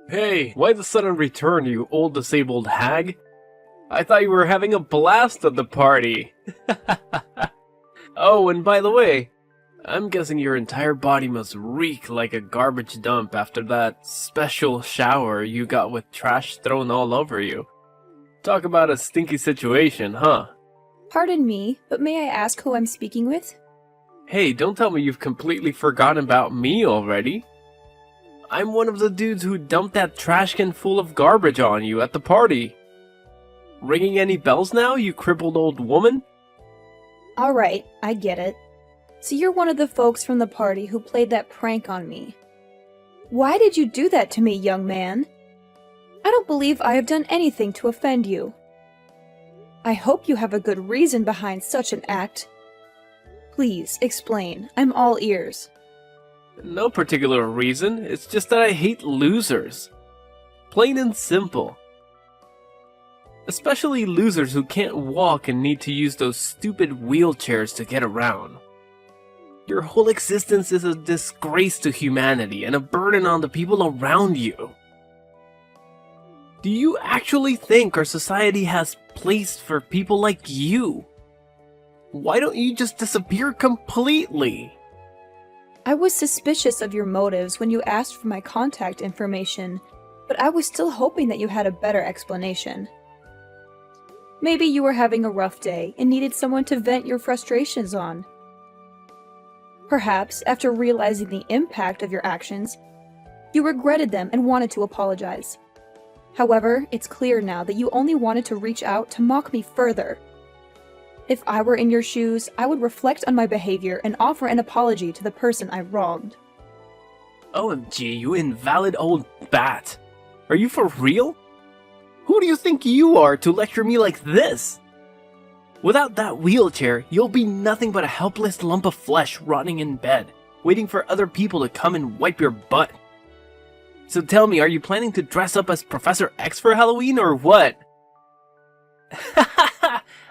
Hey, why the sudden return, you old disabled hag? I thought you were having a blast at the party. Oh, and by the way, I'm guessing your entire body must reek like a garbage dump after that special shower you got with trash thrown all over you. Talk about a stinky situation, huh? Pardon me, but may I ask who I'm speaking with? Hey, don't tell me you've completely forgotten about me already. I'm one of the dudes who dumped that trash can full of garbage on you at the party. Ringing any bells now, you crippled old woman? Alright, I get it. So you're one of the folks from the party who played that prank on me. Why did you do that to me, young man? I don't believe I have done anything to offend you. I hope you have a good reason behind such an act. Please, explain. I'm all ears. No particular reason, it's just that I hate losers. Plain and simple. Especially losers who can't walk and need to use those stupid wheelchairs to get around. Your whole existence is a disgrace to humanity and a burden on the people around you. Do you actually think our society has place for people like you? Why don't you just disappear completely? I was suspicious of your motives when you asked for my contact information, but I was still hoping that you had a better explanation. Maybe you were having a rough day and needed someone to vent your frustrations on. Perhaps, after realizing the impact of your actions, you regretted them and wanted to apologize. However, it's clear now that you only wanted to reach out to mock me further. If I were in your shoes, I would reflect on my behavior and offer an apology to the person I wronged. OMG, you invalid old bat. Are you for real? Who do you think you are to lecture me like this? Without that wheelchair, you'll be nothing but a helpless lump of flesh rotting in bed, waiting for other people to come and wipe your butt. So tell me, are you planning to dress up as Professor X for Halloween or what?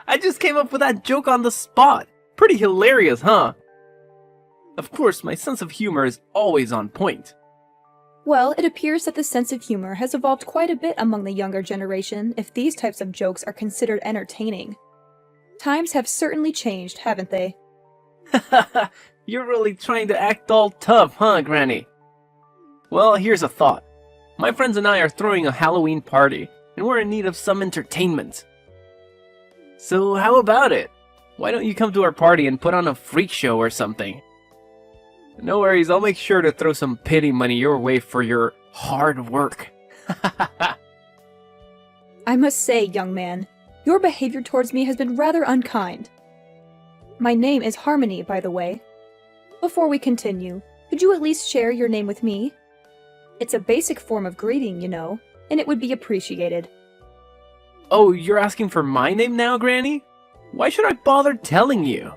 I just came up with that joke on the spot. Pretty hilarious, huh? Of course, my sense of humor is always on point. Well, it appears that the sense of humor has evolved quite a bit among the younger generation if these types of jokes are considered entertaining. Times have certainly changed, haven't they? You're really trying to act all tough, huh, Granny? Well, here's a thought. My friends and I are throwing a Halloween party, and we're in need of some entertainment. So how about it? Why don't you come to our party and put on a freak show or something? No worries, I'll make sure to throw some pity money your way for your hard work. I must say, young man, your behavior towards me has been rather unkind. My name is Harmony, by the way. Before we continue, could you at least share your name with me? It's a basic form of greeting, you know, and it would be appreciated. Oh, you're asking for my name now, Granny? Why should I bother telling you?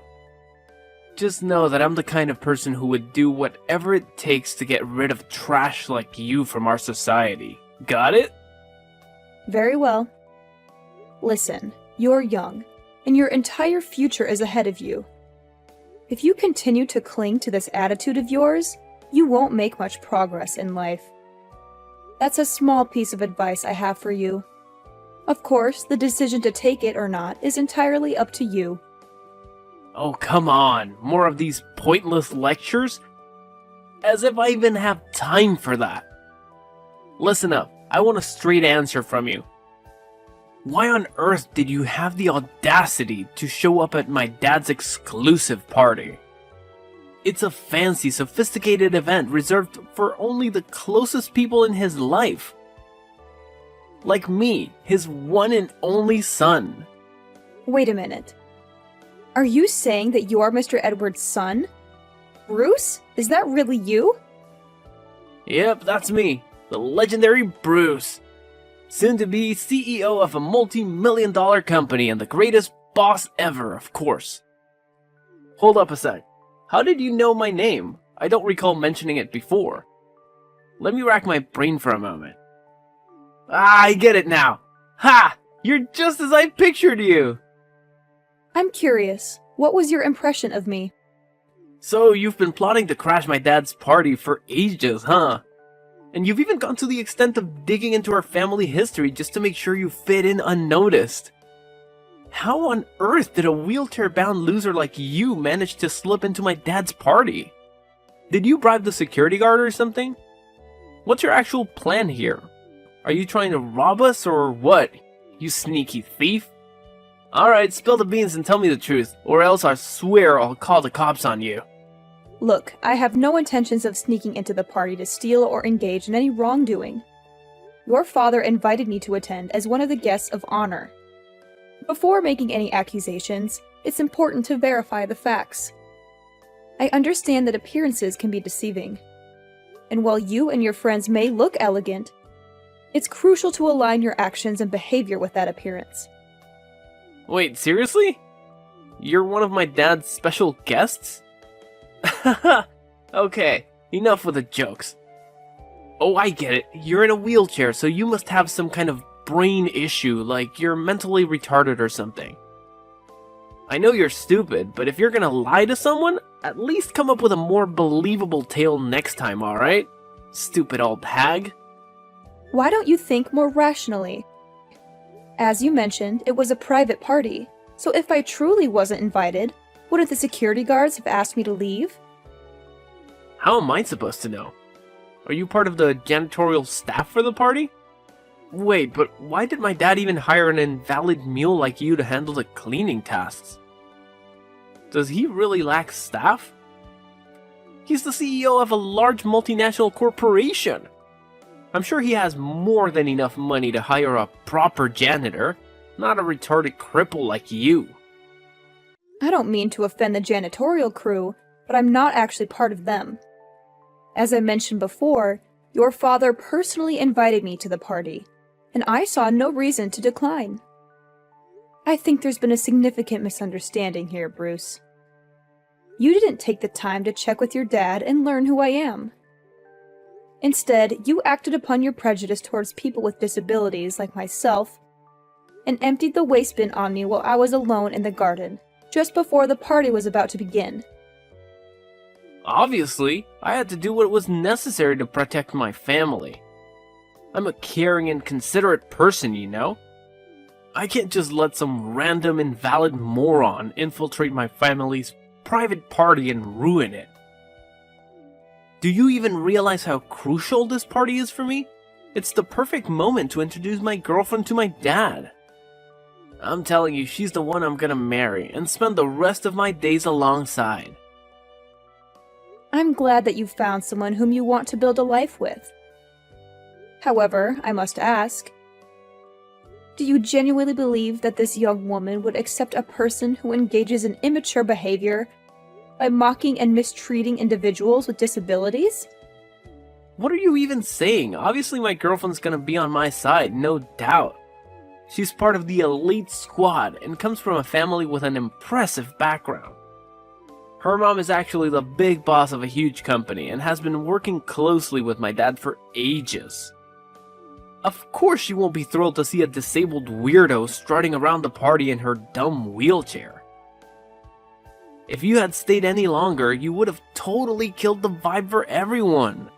Just know that I'm the kind of person who would do whatever it takes to get rid of trash like you from our society. Got it? Very well. Listen, you're young, and your entire future is ahead of you. If you continue to cling to this attitude of yours, you won't make much progress in life. That's a small piece of advice I have for you. Of course, the decision to take it or not is entirely up to you. Oh, come on. More of these pointless lectures? As if I even have time for that. Listen up. I want a straight answer from you. Why on earth did you have the audacity to show up at my dad's exclusive party? It's a fancy, sophisticated event reserved for only the closest people in his life. Like me, his one and only son. Wait a minute. Are you saying that you are Mr. Edwards' son? Bruce? Is that really you? Yep, that's me. The legendary Bruce. Soon to be CEO of a multi-million-dollar company and the greatest boss ever, of course. Hold up a sec. How did you know my name? I don't recall mentioning it before. Let me rack my brain for a moment. Ah, I get it now. Ha! You're just as I pictured you. I'm curious. What was your impression of me? So you've been plotting to crash my dad's party for ages, huh? And you've even gone to the extent of digging into our family history just to make sure you fit in unnoticed. How on earth did a wheelchair-bound loser like you manage to slip into my dad's party? Did you bribe the security guard or something? What's your actual plan here? Are you trying to rob us or what, you sneaky thief? Alright, spill the beans and tell me the truth, or else I swear I'll call the cops on you. Look, I have no intentions of sneaking into the party to steal or engage in any wrongdoing. Your father invited me to attend as one of the guests of honor. Before making any accusations, it's important to verify the facts. I understand that appearances can be deceiving. And while you and your friends may look elegant, it's crucial to align your actions and behavior with that appearance. Wait, seriously? You're one of my dad's special guests? Okay, enough with the jokes. Oh, I get it. You're in a wheelchair, so you must have some kind of brain issue, like you're mentally retarded or something. I know you're stupid, but if you're gonna lie to someone, at least come up with a more believable tale next time, alright? Stupid old hag. Why don't you think more rationally? As you mentioned, it was a private party, so if I truly wasn't invited, wouldn't the security guards have asked me to leave? How am I supposed to know? Are you part of the janitorial staff for the party? Wait, but why did my dad even hire an invalid mule like you to handle the cleaning tasks? Does he really lack staff? He's the CEO of a large multinational corporation. I'm sure he has more than enough money to hire a proper janitor, not a retarded cripple like you. I don't mean to offend the janitorial crew, but I'm not actually part of them. As I mentioned before, your father personally invited me to the party, and I saw no reason to decline. I think there's been a significant misunderstanding here, Bruce. You didn't take the time to check with your dad and learn who I am. Instead, you acted upon your prejudice towards people with disabilities like myself and emptied the waste bin on me while I was alone in the garden, just before the party was about to begin. Obviously, I had to do what was necessary to protect my family. I'm a caring and considerate person, you know? I can't just let some random invalid moron infiltrate my family's private party and ruin it. Do you even realize how crucial this party is for me? It's the perfect moment to introduce my girlfriend to my dad. I'm telling you, she's the one I'm gonna marry and spend the rest of my days alongside. I'm glad that you found someone whom you want to build a life with. However, I must ask, do you genuinely believe that this young woman would accept a person who engages in immature behavior by mocking and mistreating individuals with disabilities? What are you even saying? Obviously my girlfriend's gonna be on my side, no doubt. She's part of the elite squad and comes from a family with an impressive background. Her mom is actually the big boss of a huge company and has been working closely with my dad for ages. Of course she won't be thrilled to see a disabled weirdo strutting around the party in her dumb wheelchair. If you had stayed any longer, you would have totally killed the vibe for everyone.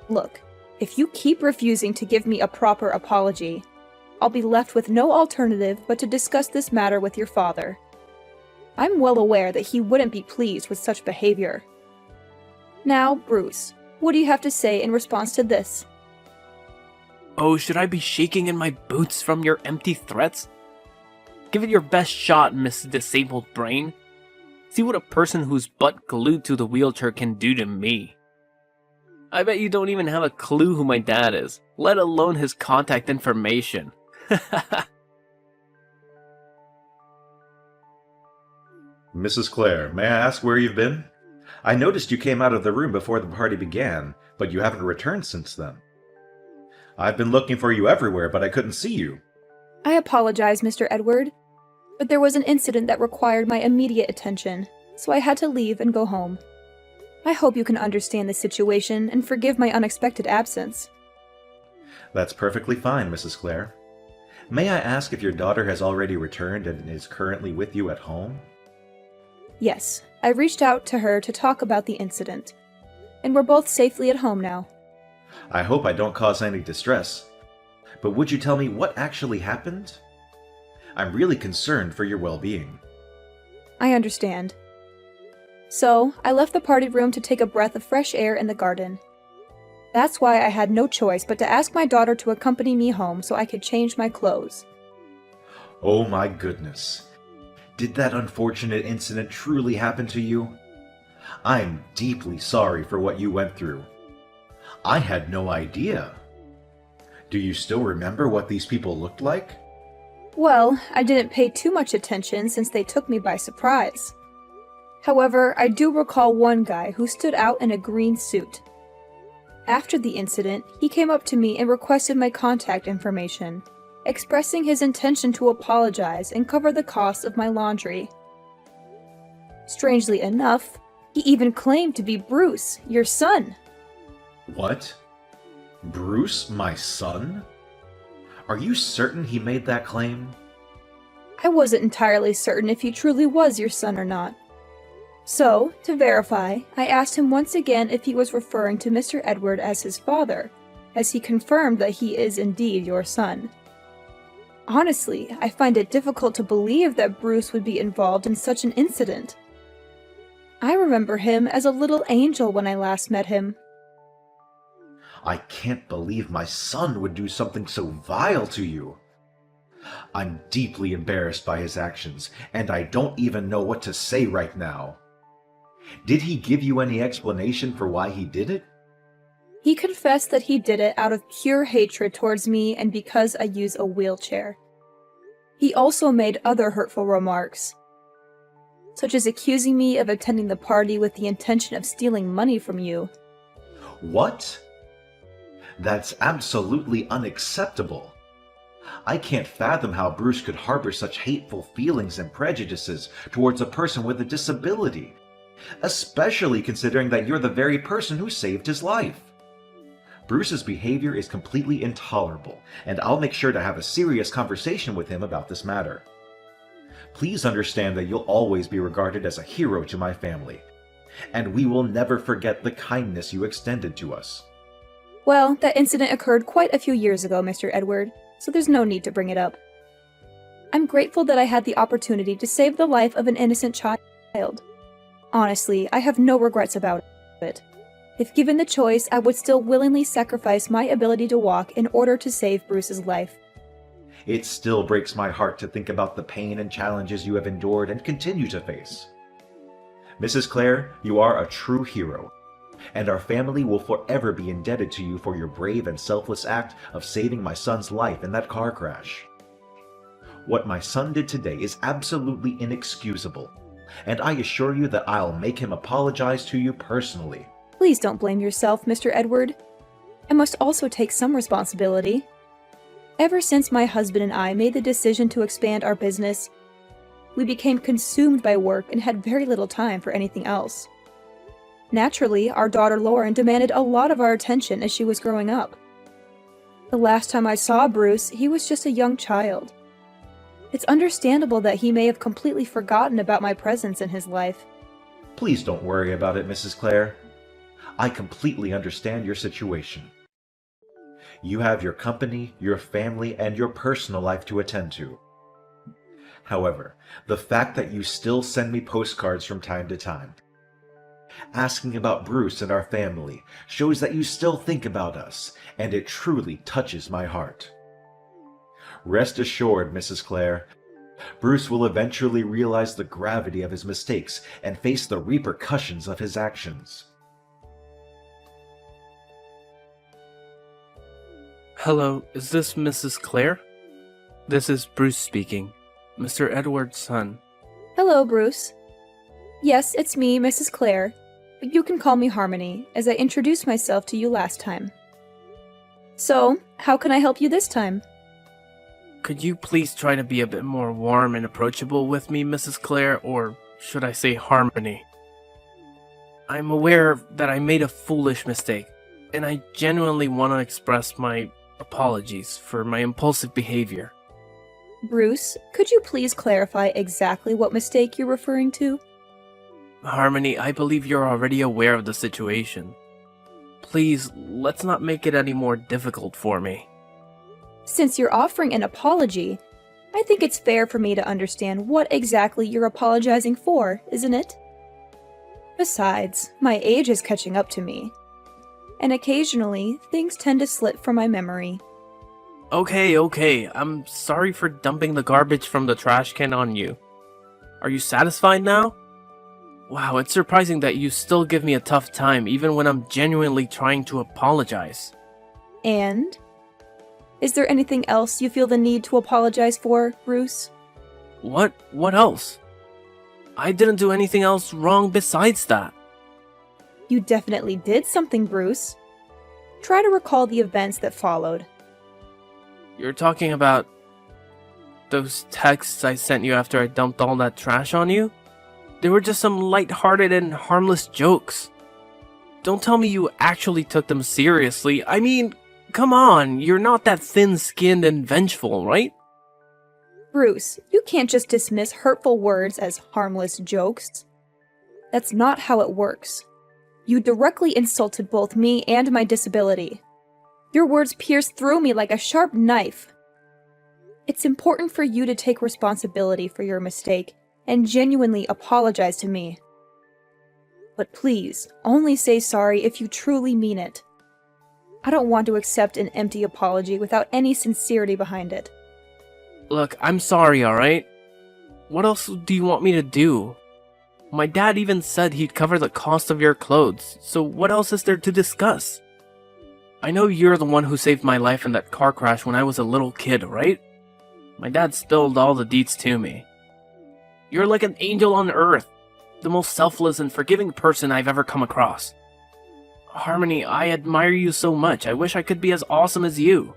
Look, if you keep refusing to give me a proper apology, I'll be left with no alternative but to discuss this matter with your father. I'm well aware that he wouldn't be pleased with such behavior. Now, Bruce, what do you have to say in response to this? Oh, should I be shaking in my boots from your empty threats? Give it your best shot, Miss Disabled Brain. See what a person who's butt glued to the wheelchair can do to me. I bet you don't even have a clue who my dad is, let alone his contact information. Mrs. Clare, may I ask where you've been? I noticed you came out of the room before the party began, but you haven't returned since then. I've been looking for you everywhere, but I couldn't see you. I apologize, Mr. Edward, but there was an incident that required my immediate attention, so I had to leave and go home. I hope you can understand the situation and forgive my unexpected absence. That's perfectly fine, Mrs. Clare. May I ask if your daughter has already returned and is currently with you at home? Yes, I reached out to her to talk about the incident, and we're both safely at home now. I hope I don't cause any distress. But would you tell me what actually happened? I'm really concerned for your well-being. I understand. So, I left the party room to take a breath of fresh air in the garden. That's why I had no choice but to ask my daughter to accompany me home so I could change my clothes. Oh my goodness. Did that unfortunate incident truly happen to you? I'm deeply sorry for what you went through. I had no idea. Do you still remember what these people looked like? Well, I didn't pay too much attention since they took me by surprise. However, I do recall one guy who stood out in a green suit. After the incident, he came up to me and requested my contact information, expressing his intention to apologize and cover the cost of my laundry. Strangely enough, he even claimed to be Bruce, your son. What? Bruce, my son? Are you certain he made that claim? I wasn't entirely certain if he truly was your son or not. So, to verify, I asked him once again if he was referring to Mr. Edward as his father, as he confirmed that he is indeed your son. Honestly, I find it difficult to believe that Bruce would be involved in such an incident. I remember him as a little angel when I last met him. I can't believe my son would do something so vile to you. I'm deeply embarrassed by his actions, and I don't even know what to say right now. Did he give you any explanation for why he did it? He confessed that he did it out of pure hatred towards me and because I use a wheelchair. He also made other hurtful remarks, such as accusing me of attending the party with the intention of stealing money from you. What? That's absolutely unacceptable. I can't fathom how Bruce could harbor such hateful feelings and prejudices towards a person with a disability, especially considering that you're the very person who saved his life. Bruce's behavior is completely intolerable, and I'll make sure to have a serious conversation with him about this matter. Please understand that you'll always be regarded as a hero to my family, and we will never forget the kindness you extended to us. Well, that incident occurred quite a few years ago, Mr. Edward, so there's no need to bring it up. I'm grateful that I had the opportunity to save the life of an innocent child. Honestly, I have no regrets about it. If given the choice, I would still willingly sacrifice my ability to walk in order to save Bruce's life. It still breaks my heart to think about the pain and challenges you have endured and continue to face. Mrs. Clare, you are a true hero, and our family will forever be indebted to you for your brave and selfless act of saving my son's life in that car crash. What my son did today is absolutely inexcusable, and I assure you that I'll make him apologize to you personally. Please don't blame yourself, Mr. Edward. I must also take some responsibility. Ever since my husband and I made the decision to expand our business, we became consumed by work and had very little time for anything else. Naturally, our daughter Lauren demanded a lot of our attention as she was growing up. The last time I saw Bruce, he was just a young child. It's understandable that he may have completely forgotten about my presence in his life. Please don't worry about it, Mrs. Clare. I completely understand your situation. You have your company, your family, and your personal life to attend to. However, the fact that you still send me postcards from time to time, asking about Bruce and our family, shows that you still think about us, and it truly touches my heart. Rest assured, Mrs. Clare, Bruce will eventually realize the gravity of his mistakes and face the repercussions of his actions. Hello, is this Mrs. Clare? This is Bruce speaking, Mr. Edward's son. Hello, Bruce. Yes, it's me, Mrs. Clare, but you can call me Harmony, as I introduced myself to you last time. So, how can I help you this time? Could you please try to be a bit more warm and approachable with me, Mrs. Clare, or should I say Harmony? I'm aware that I made a foolish mistake, and I genuinely want to express my apologies for my impulsive behavior. Bruce, could you please clarify exactly what mistake you're referring to? Harmony, I believe you're already aware of the situation. Please, let's not make it any more difficult for me. Since you're offering an apology, I think it's fair for me to understand what exactly you're apologizing for, isn't it? Besides, my age is catching up to me, and occasionally things tend to slip from my memory. Okay, I'm sorry for dumping the garbage from the trash can on you. Are you satisfied now? Wow, it's surprising that you still give me a tough time even when I'm genuinely trying to apologize. And? Is there anything else you feel the need to apologize for, Bruce? What else? I didn't do anything else wrong besides that. You definitely did something, Bruce. Try to recall the events that followed. You're talking about those texts I sent you after I dumped all that trash on you? They were just some light-hearted and harmless jokes. Don't tell me you actually took them seriously. I mean, come on, you're not that thin-skinned and vengeful, right? Bruce, you can't just dismiss hurtful words as harmless jokes. That's not how it works. You directly insulted both me and my disability. Your words pierced through me like a sharp knife. It's important for you to take responsibility for your mistake and genuinely apologize to me. But please, only say sorry if you truly mean it. I don't want to accept an empty apology without any sincerity behind it. Look, I'm sorry, alright? What else do you want me to do? My dad even said he'd cover the cost of your clothes, so what else is there to discuss? I know you're the one who saved my life in that car crash when I was a little kid, right? My dad spilled all the deets to me. You're like an angel on earth, the most selfless and forgiving person I've ever come across. Harmony, I admire you so much. I wish I could be as awesome as you.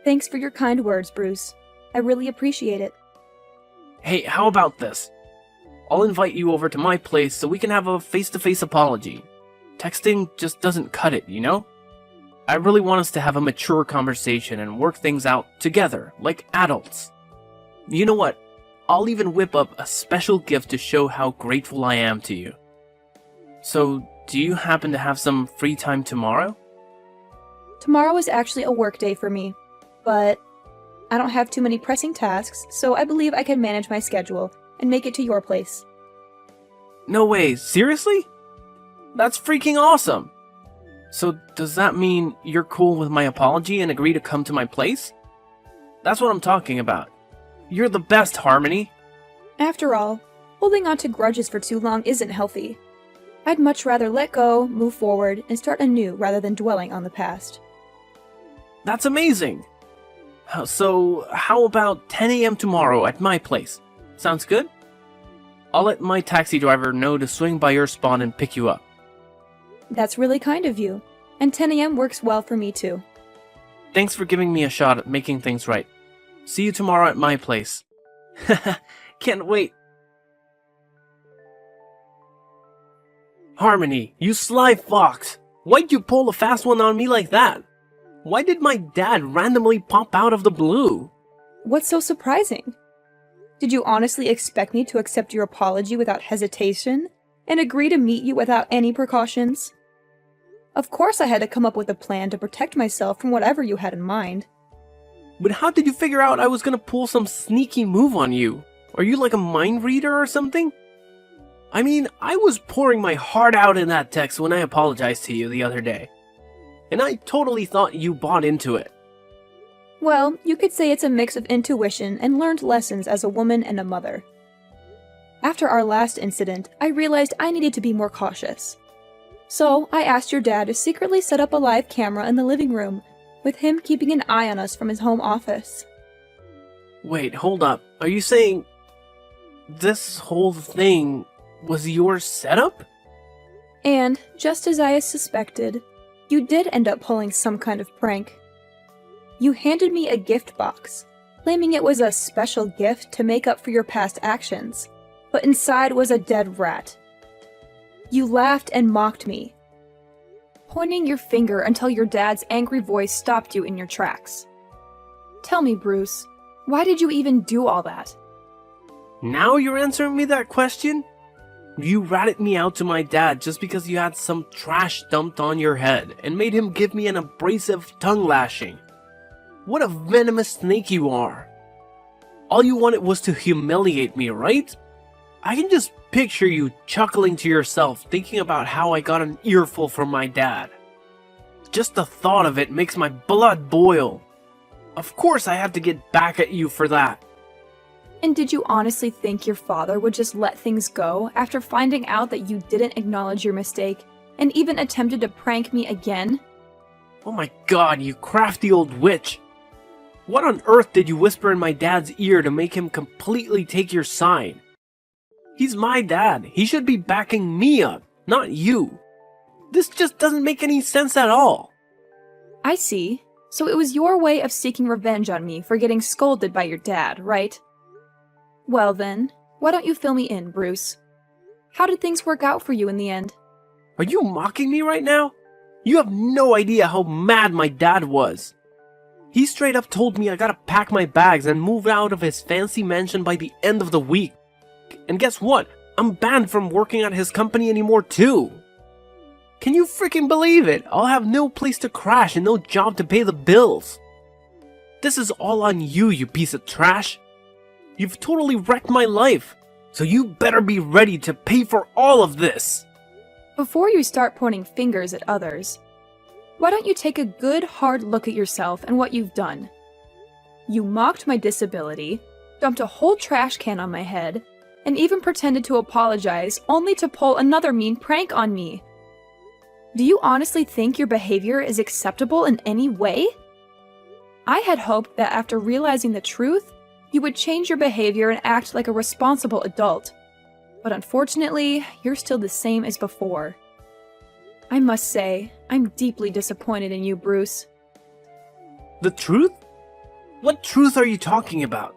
Thanks for your kind words, Bruce. I really appreciate it. Hey, how about this? I'll invite you over to my place so we can have a face-to-face apology. Texting just doesn't cut it, you know? I really want us to have a mature conversation and work things out together, like adults. You know what? I'll even whip up a special gift to show how grateful I am to you. So, do you happen to have some free time tomorrow? Tomorrow is actually a work day for me, but I don't have too many pressing tasks, so I believe I can manage my schedule and make it to your place. No way, seriously? That's freaking awesome! So does that mean you're cool with my apology and agree to come to my place? That's what I'm talking about. You're the best, Harmony. After all, holding on to grudges for too long isn't healthy. I'd much rather let go, move forward, and start anew rather than dwelling on the past. That's amazing! So, how about 10 a.m. tomorrow at my place? Sounds good? I'll let my taxi driver know to swing by your spawn and pick you up. That's really kind of you, and 10 a.m. works well for me too. Thanks for giving me a shot at making things right. See you tomorrow at my place. Can't wait. Harmony, you sly fox! Why'd you pull a fast one on me like that? Why did my dad randomly pop out of the blue? What's so surprising? Did you honestly expect me to accept your apology without hesitation and agree to meet you without any precautions? Of course I had to come up with a plan to protect myself from whatever you had in mind. But how did you figure out I was gonna pull some sneaky move on you? Are you like a mind reader or something? I mean, I was pouring my heart out in that text when I apologized to you the other day. And I totally thought you bought into it. Well, you could say it's a mix of intuition and learned lessons as a woman and a mother. After our last incident, I realized I needed to be more cautious. So, I asked your dad to secretly set up a live camera in the living room, with him keeping an eye on us from his home office. Wait, hold up. Are you saying this whole thing was your setup? And, just as I suspected, you did end up pulling some kind of prank. You handed me a gift box, claiming it was a special gift to make up for your past actions, but inside was a dead rat. You laughed and mocked me, pointing your finger until your dad's angry voice stopped you in your tracks. Tell me, Bruce, why did you even do all that? Now you're answering me that question? You ratted me out to my dad just because you had some trash dumped on your head and made him give me an abrasive tongue lashing. What a venomous snake you are. All you wanted was to humiliate me, right? I can just picture you chuckling to yourself thinking about how I got an earful from my dad. Just the thought of it makes my blood boil. Of course I had to get back at you for that. And did you honestly think your father would just let things go after finding out that you didn't acknowledge your mistake and even attempted to prank me again? Oh my god, you crafty old witch. What on earth did you whisper in my dad's ear to make him completely take your side? He's my dad. He should be backing me up, not you. This just doesn't make any sense at all. I see. So it was your way of seeking revenge on me for getting scolded by your dad, right? Well then, why don't you fill me in, Bruce? How did things work out for you in the end? Are you mocking me right now? You have no idea how mad my dad was. He straight up told me I gotta pack my bags and move out of his fancy mansion by the end of the week. And guess what? I'm banned from working at his company anymore too. Can you freaking believe it? I'll have no place to crash and no job to pay the bills. This is all on you, you piece of trash. You've totally wrecked my life, so you better be ready to pay for all of this. Before you start pointing fingers at others, why don't you take a good hard look at yourself and what you've done? You mocked my disability, dumped a whole trash can on my head, and even pretended to apologize only to pull another mean prank on me. Do you honestly think your behavior is acceptable in any way? I had hoped that after realizing the truth, you would change your behavior and act like a responsible adult. But unfortunately, you're still the same as before. I must say, I'm deeply disappointed in you, Bruce. The truth? What truth are you talking about?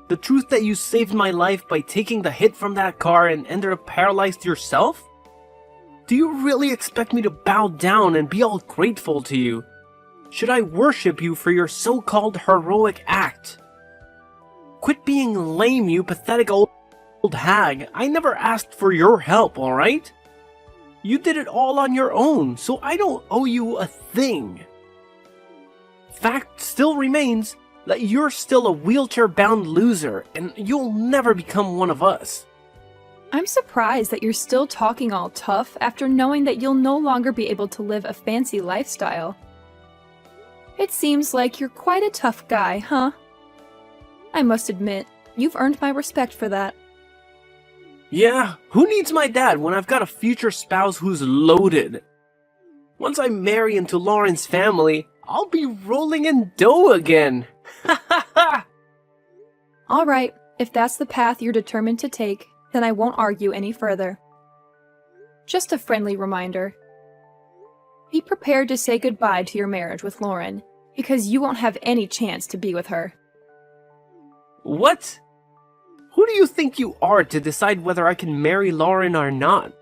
The truth that you saved my life by taking the hit from that car and ended up paralyzed yourself? Do you really expect me to bow down and be all grateful to you? Should I worship you for your so-called heroic act? Quit being lame, you pathetic old hag. I never asked for your help, alright? You did it all on your own, so I don't owe you a thing. Fact still remains that you're still a wheelchair-bound loser, and you'll never become one of us. I'm surprised that you're still talking all tough after knowing that you'll no longer be able to live a fancy lifestyle. It seems like you're quite a tough guy, huh? I must admit, you've earned my respect for that. Yeah, who needs my dad when I've got a future spouse who's loaded? Once I marry into Lauren's family, I'll be rolling in dough again. Ha ha ha! Alright, if that's the path you're determined to take, then I won't argue any further. Just a friendly reminder. Be prepared to say goodbye to your marriage with Lauren, because you won't have any chance to be with her. What? Who do you think you are to decide whether I can marry Lauren or not?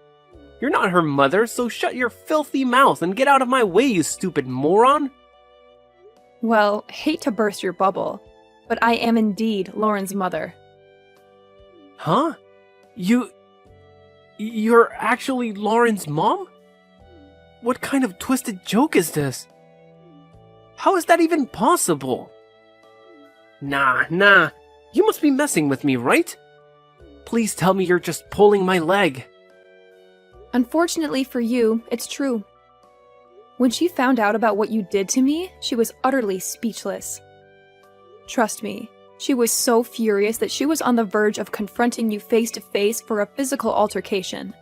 You're not her mother, so shut your filthy mouth and get out of my way, you stupid moron! Well, hate to burst your bubble, but I am indeed Lauren's mother. Huh? You're actually Lauren's mom? What kind of twisted joke is this? How is that even possible? Nah, you must be messing with me, right? Please tell me you're just pulling my leg. Unfortunately for you, it's true. When she found out about what you did to me, she was utterly speechless. Trust me, she was so furious that she was on the verge of confronting you face to face for a physical altercation.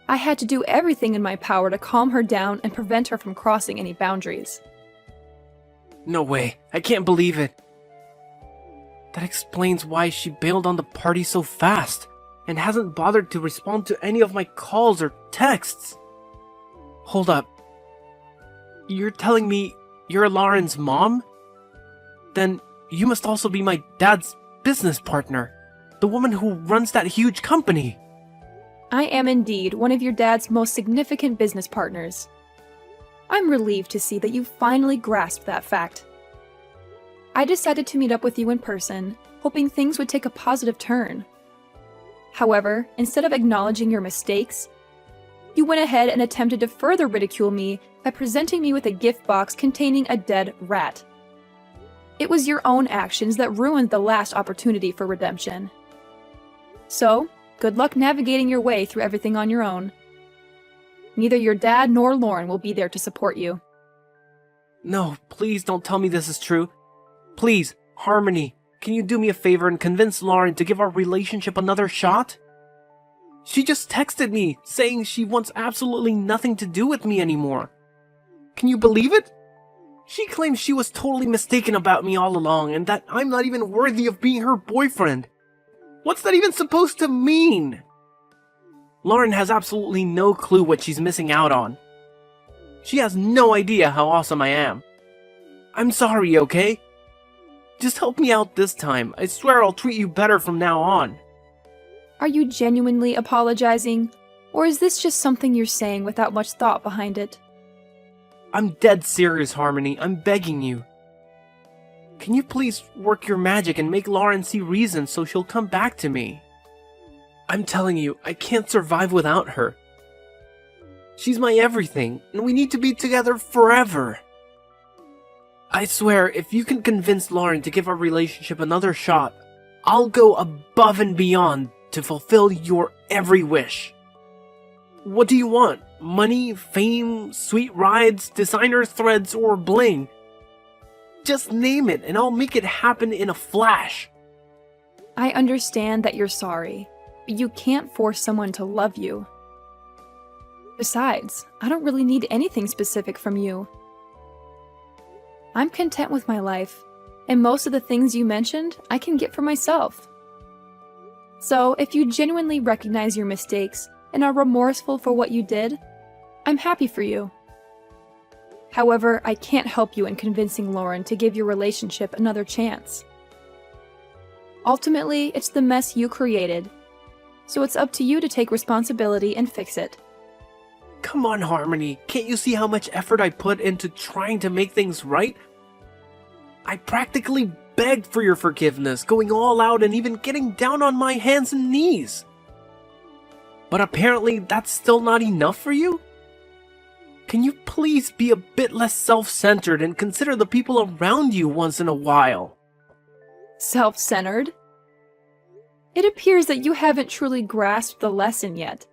I had to do everything in my power to calm her down and prevent her from crossing any boundaries. No way, I can't believe it. That explains why she bailed on the party so fast, and hasn't bothered to respond to any of my calls or texts. Hold up. You're telling me you're Lauren's mom? Then you must also be my dad's business partner, the woman who runs that huge company. I am indeed one of your dad's most significant business partners. I'm relieved to see that you finally grasped that fact. I decided to meet up with you in person, hoping things would take a positive turn. However, instead of acknowledging your mistakes, you went ahead and attempted to further ridicule me by presenting me with a gift box containing a dead rat. It was your own actions that ruined the last opportunity for redemption. So, good luck navigating your way through everything on your own. Neither your dad nor Lauren will be there to support you. No, please don't tell me this is true. Please, Harmony, can you do me a favor and convince Lauren to give our relationship another shot? She just texted me saying she wants absolutely nothing to do with me anymore. Can you believe it? She claims she was totally mistaken about me all along and that I'm not even worthy of being her boyfriend. What's that even supposed to mean? Lauren has absolutely no clue what she's missing out on. She has no idea how awesome I am. I'm sorry, okay? Just help me out this time. I swear I'll treat you better from now on. Are you genuinely apologizing, or is this just something you're saying without much thought behind it? I'm dead serious, Harmony. I'm begging you. Can you please work your magic and make Lauren see reason so she'll come back to me? I'm telling you, I can't survive without her. She's my everything, and we need to be together forever. I swear, if you can convince Lauren to give our relationship another shot, I'll go above and beyond to fulfill your every wish. What do you want? Money, fame, sweet rides, designer threads, or bling? Just name it, and I'll make it happen in a flash. I understand that you're sorry, but you can't force someone to love you. Besides, I don't really need anything specific from you. I'm content with my life, and most of the things you mentioned, I can get for myself. So, if you genuinely recognize your mistakes and are remorseful for what you did, I'm happy for you. However, I can't help you in convincing Lauren to give your relationship another chance. Ultimately, it's the mess you created, so it's up to you to take responsibility and fix it. Come on, Harmony. Can't you see how much effort I put into trying to make things right? I practically begged for your forgiveness, going all out and even getting down on my hands and knees. But apparently that's still not enough for you? Can you please be a bit less self-centered and consider the people around you once in a while? Self-centered? It appears that you haven't truly grasped the lesson yet.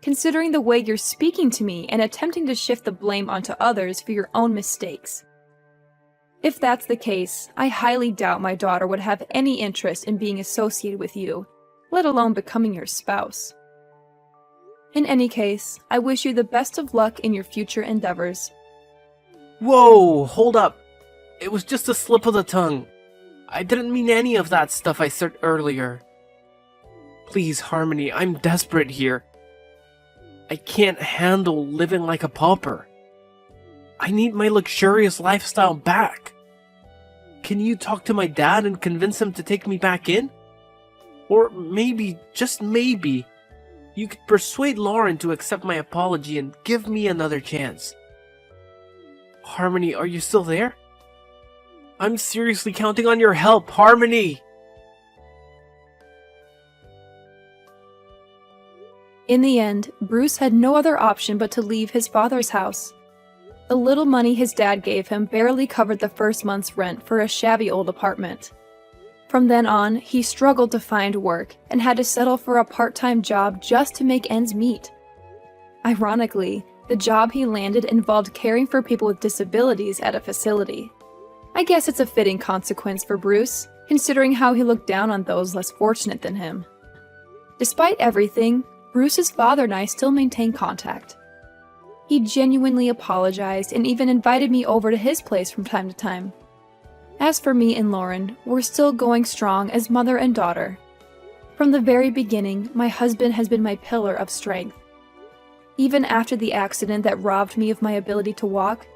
Considering the way you're speaking to me and attempting to shift the blame onto others for your own mistakes. If that's the case, I highly doubt my daughter would have any interest in being associated with you, let alone becoming your spouse. In any case, I wish you the best of luck in your future endeavors. Whoa, hold up. It was just a slip of the tongue. I didn't mean any of that stuff I said earlier. Please, Harmony, I'm desperate here. I can't handle living like a pauper. I need my luxurious lifestyle back. Can you talk to my dad and convince him to take me back in? Or maybe, just maybe, you could persuade Lauren to accept my apology and give me another chance. Harmony, are you still there? I'm seriously counting on your help, Harmony! In the end, Bruce had no other option but to leave his father's house. The little money his dad gave him barely covered the first month's rent for a shabby old apartment. From then on, he struggled to find work and had to settle for a part-time job just to make ends meet. Ironically, the job he landed involved caring for people with disabilities at a facility. I guess it's a fitting consequence for Bruce, considering how he looked down on those less fortunate than him. Despite everything, Bruce's father and I still maintain contact. He genuinely apologized and even invited me over to his place from time to time. As for me and Lauren, we're still going strong as mother and daughter. From the very beginning, my husband has been my pillar of strength. Even after the accident that robbed me of my ability to walk,